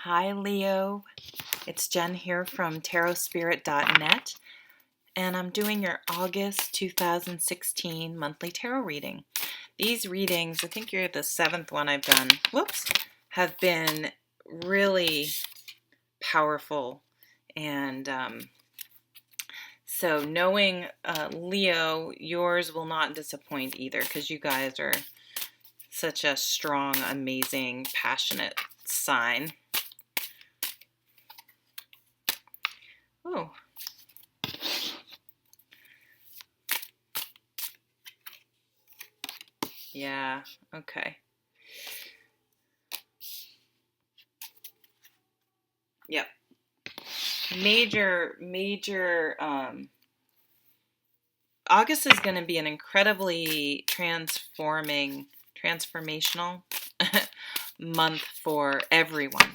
Hi, Leo. It's Jen here from tarotspirit.net, and I'm doing your August 2016 monthly tarot reading. These readings, I think you're the seventh one I've done, have been really powerful. And so knowing Leo, yours will not disappoint either, because you guys are such a strong, amazing, passionate sign. Oh. Yeah, okay. Yep. Major August is going to be an incredibly transformational month for everyone.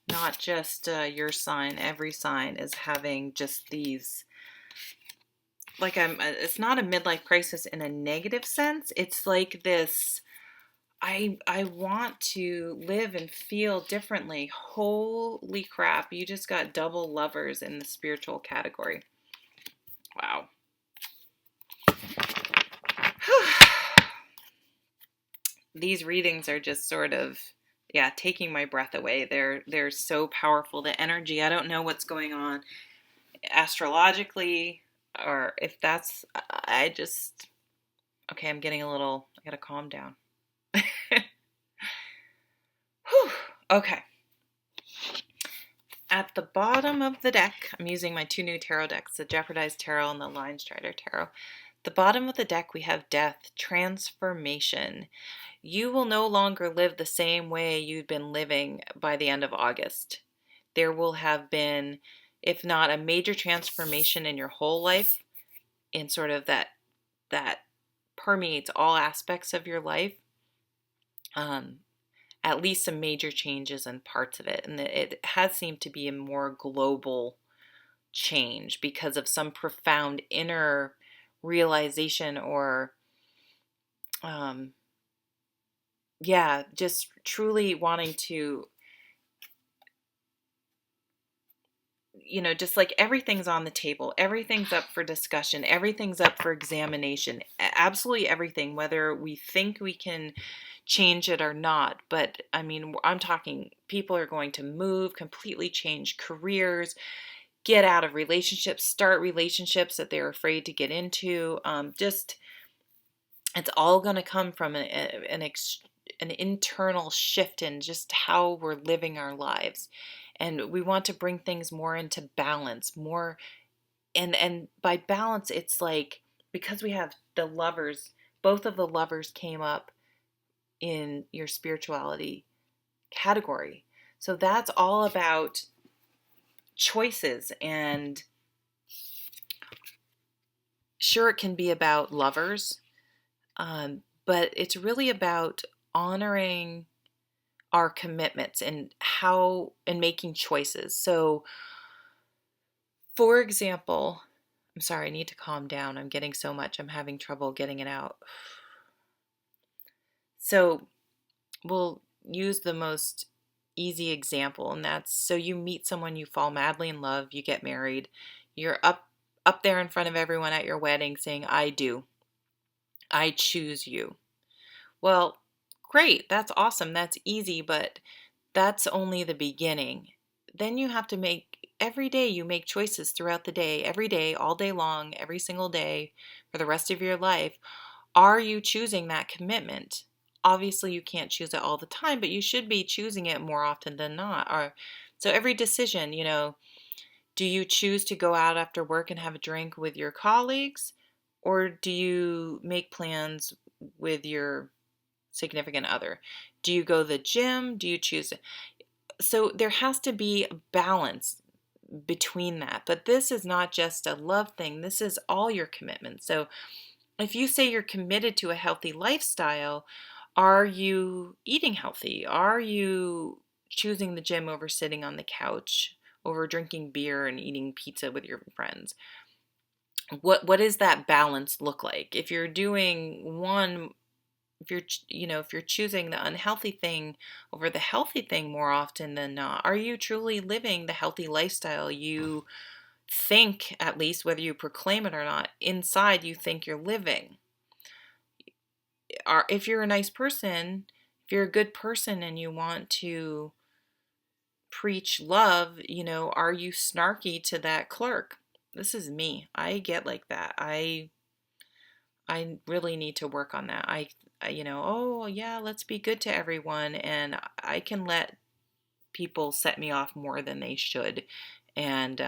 Not just your sign. Every sign is having just these, it's not a midlife crisis in a negative sense. It's like this, I want to live and feel differently. Holy crap, you just got double lovers in the spiritual category. Wow. These readings are just sort of, taking my breath away. They're so powerful. The energy, I don't know what's going on astrologically, or if that's, okay, I'm getting I gotta calm down. Okay. At the bottom of the deck, I'm using my two new tarot decks, the Japardize Tarot and the Linestrider Tarot. The bottom of the deck, we have death, transformation. You will no longer live the same way you've been living by the end of August. There will have been, if not a major transformation in your whole life, in sort of that permeates all aspects of your life, at least some major changes in parts of it. And it has seemed to be a more global change because of some profound inner realization or just truly wanting to, just like everything's on the table, everything's up for discussion, everything's up for examination, absolutely everything, whether we think we can change it or not. But I mean, I'm talking people are going to move, completely change careers, get out of relationships, start relationships that they're afraid to get into. It's all going to come from an internal shift in just how we're living our lives. And we want to bring things more into balance, more, and by balance, it's like, because we have the lovers, both of the lovers came up in your spirituality category. So that's all about choices, and sure, it can be about lovers, but it's really about honoring our commitments and making choices. So, for example, I'm sorry, I need to calm down. I'm getting so much, I'm having trouble getting it out. So we'll use the most easy example, and that's, so you meet someone, you fall madly in love, you get married, you're up there in front of everyone at your wedding saying, I do. I choose you. Well, great, that's awesome, that's easy, but that's only the beginning. Then you have to every day you make choices throughout the day, every day, all day long, every single day, for the rest of your life. Are you choosing that commitment? Obviously, you can't choose it all the time, but you should be choosing it more often than not. So every decision, do you choose to go out after work and have a drink with your colleagues? Or do you make plans with your significant other? Do you go to the gym? Do you choose it? So there has to be a balance between that. But this is not just a love thing. This is all your commitments. So if you say you're committed to a healthy lifestyle, are you eating healthy? Are you choosing the gym over sitting on the couch, over drinking beer and eating pizza with your friends? What does that balance look like? If you're doing one if you're choosing the unhealthy thing over the healthy thing more often than not, are you truly living the healthy lifestyle you think, at least whether you proclaim it or not, inside you think you're living? If you're a nice person, if you're a good person and you want to preach love, are you snarky to that clerk? This is me. I get like that. I really need to work on that. Oh yeah, let's be good to everyone, and I can let people set me off more than they should. And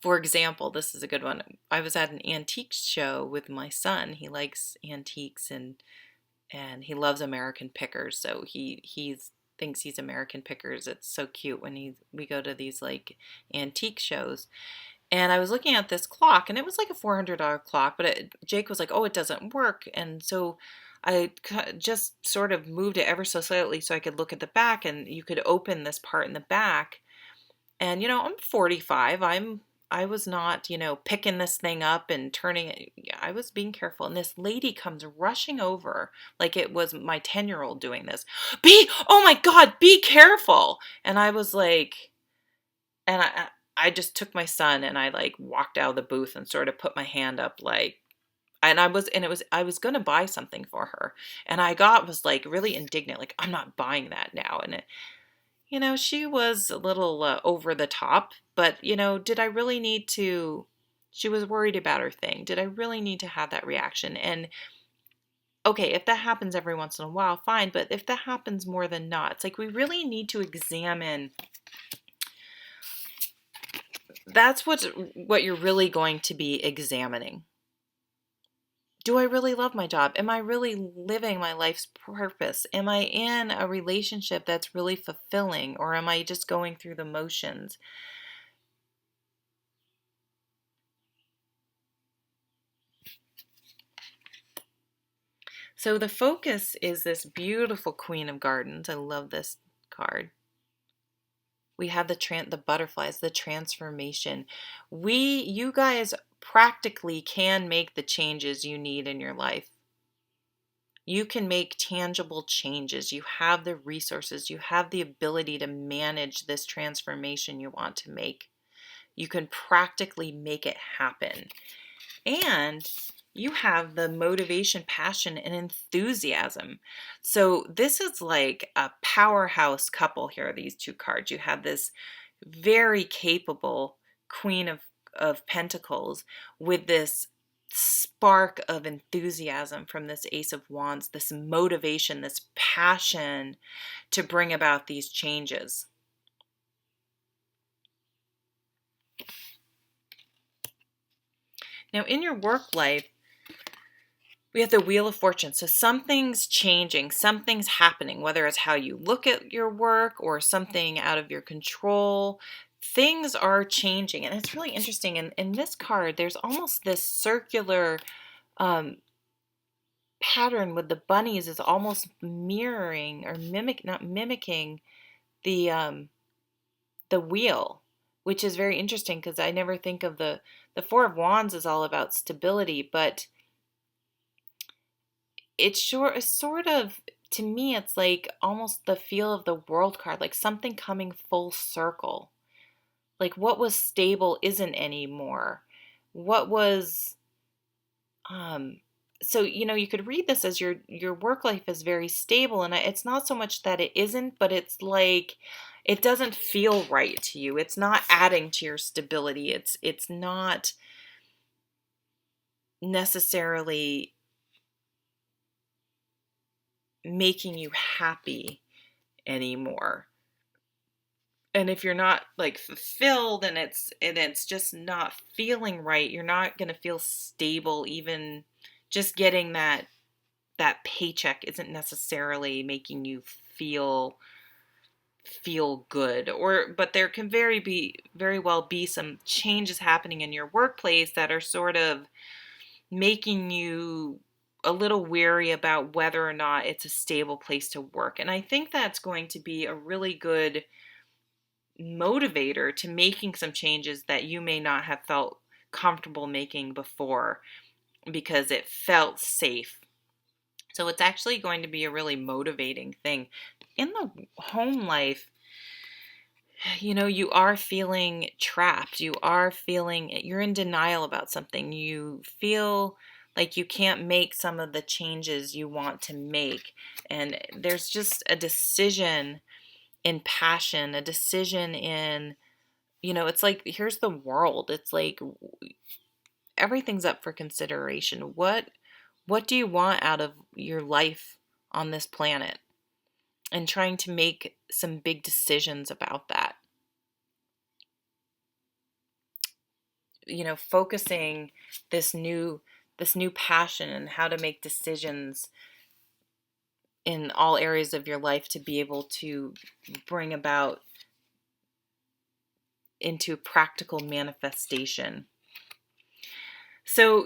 for example, this is a good one. I was at an antique show with my son. He likes antiques and he loves American pickers. So he's thinks he's American pickers. It's so cute when we go to these like antique shows. And I was looking at this clock, and it was like a $400 clock, but Jake was like, "Oh, it doesn't work." And so I just sort of moved it ever so slightly so I could look at the back, and you could open this part in the back. And I'm 45. I was not, picking this thing up and turning it. I was being careful. And this lady comes rushing over like it was my 10-year-old doing this. Oh my God, be careful. And I was like, and I just took my son and I like walked out of the booth and sort of put my hand up like, and I was going to buy something for her. And was like really indignant. Like, I'm not buying that now. And she was a little over the top, but did I really need to, she was worried about her thing. Did I really need to have that reaction? And okay, if that happens every once in a while, fine. But if that happens more than not, it's like we really need to examine. That's what you're really going to be examining. Do I really love my job? Am I really living my life's purpose? Am I in a relationship that's really fulfilling, or am I just going through the motions? So the focus is this beautiful Queen of Gardens. I love this card. We have the butterflies, the transformation. You guys practically can make the changes you need in your life. You can make tangible changes. You have the resources. You have the ability to manage this transformation you want to make. You can practically make it happen. And you have the motivation, passion, and enthusiasm. So this is like a powerhouse couple here, these two cards. You have this very capable Queen of Pentacles with this spark of enthusiasm from this Ace of Wands, this motivation, this passion to bring about these changes. Now, in your work life, we have the Wheel of Fortune. So something's changing, something's happening, whether it's how you look at your work or something out of your control. Things are changing, and it's really interesting. In this card, there's almost this circular pattern with the bunnies is almost mirroring or not mimicking the wheel, which is very interesting because I never think of the Four of Wands is all about stability, but it's sort of, to me, it's like almost the feel of the World card, like something coming full circle. Like what was stable isn't anymore. What was, so, you could read this as your work life is very stable, and it's not so much that it isn't, but it's like, it doesn't feel right to you. It's not adding to your stability. It's not necessarily making you happy anymore. And if you're not like fulfilled and it's just not feeling right, you're not going to feel stable. Even just getting that paycheck isn't necessarily making you feel good. But there can very well be some changes happening in your workplace that are sort of making you a little weary about whether or not it's a stable place to work. And I think that's going to be a really good motivator to making some changes that you may not have felt comfortable making before because it felt safe. So it's actually going to be a really motivating thing. In the home life, you are feeling trapped. You're in denial about something. You feel like you can't make some of the changes you want to make. And there's just a decision in passion, a decision in, it's like, here's the world. It's like everything's up for consideration. What do you want out of your life on this planet? And trying to make some big decisions about that. Focusing this new passion and how to make decisions in all areas of your life to be able to bring about into practical manifestation. So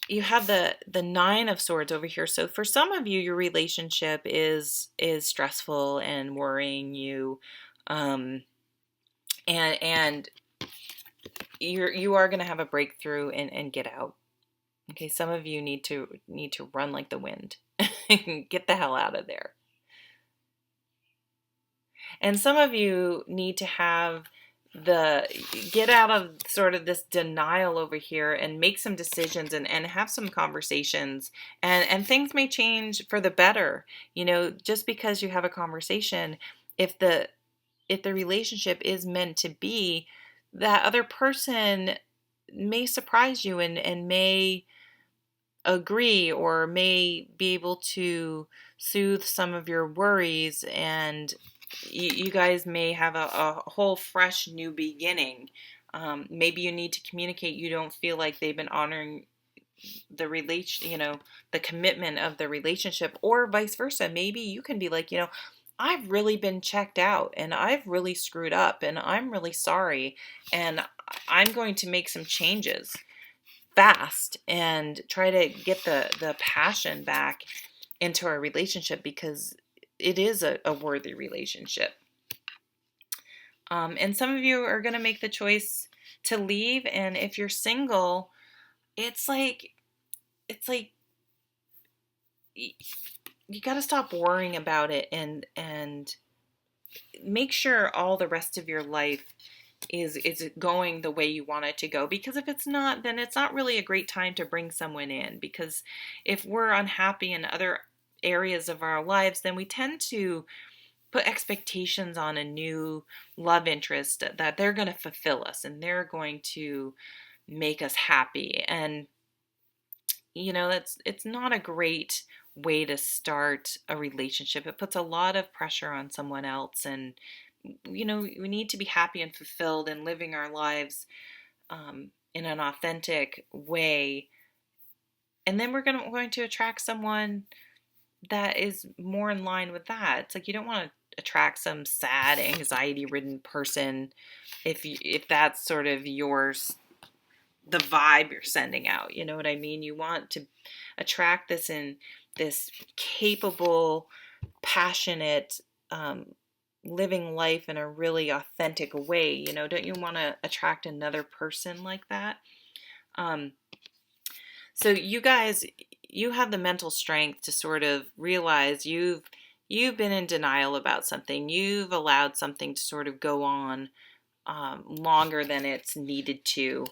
you have the Nine of Swords over here. So for some of you, your relationship is stressful and worrying you, and you are going to have a breakthrough and get out. Okay, some of you need to run like the wind. Get the hell out of there. And some of you need to get out of sort of this denial over here and make some decisions and have some conversations, and things may change for the better. Just because you have a conversation, if the relationship is meant to be, that other person may surprise you and may agree or may be able to soothe some of your worries, and you guys may have a whole fresh new beginning. Maybe you need to communicate you don't feel like they've been honoring the commitment of the relationship, or vice versa. Maybe you can be like, I've really been checked out and I've really screwed up and I'm really sorry, and I'm going to make some changes fast and try to get the passion back into our relationship, because it is a worthy relationship. And some of you are going to make the choice to leave. And if you're single, it's like you got to stop worrying about it and make sure all the rest of your life is going the way you want it to go. Because if it's not, then it's not really a great time to bring someone in. Because if we're unhappy in other areas of our lives, then we tend to put expectations on a new love interest that they're going to fulfill us and they're going to make us happy. And it's not a great way to start a relationship. It puts a lot of pressure on someone else, and we need to be happy and fulfilled and living our lives in an authentic way. And then we're going to attract someone that is more in line with that. It's like you don't want to attract some sad, anxiety-ridden person if that's sort of the vibe you're sending out. You know what I mean? You want to attract this capable, passionate, living life in a really authentic way. Don't you want to attract another person like that? So you guys, you have the mental strength to sort of realize you've been in denial about something. You've allowed something to sort of go on longer than it's needed to.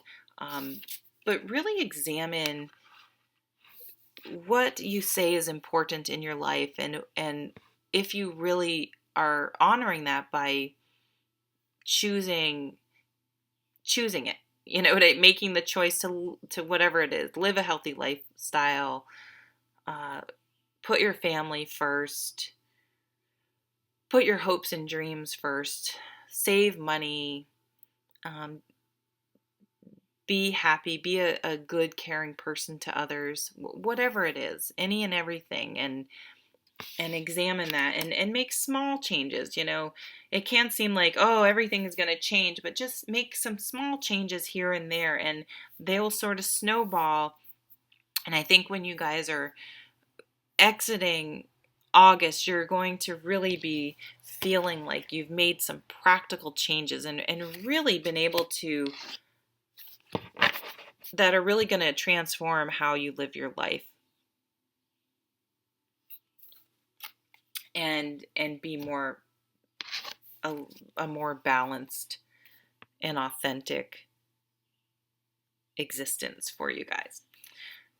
But really examine what you say is important in your life, and if you really are honoring that by choosing it. Making the choice to whatever it is, live a healthy lifestyle, put your family first, put your hopes and dreams first, save money, be happy, be a good, caring person to others, whatever it is, any and everything, and examine that and make small changes. It can seem like, oh, everything is going to change, but just make some small changes here and there, and they'll sort of snowball. And I think when you guys are exiting August, you're going to really be feeling like you've made some practical changes and really been able to, that are really going to transform how you live your life. and be more a, a more balanced and authentic existence for you guys.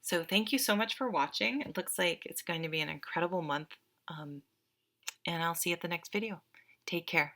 So thank you so much for watching. It looks like it's going to be an incredible month, and I'll see you at the next video. Take care.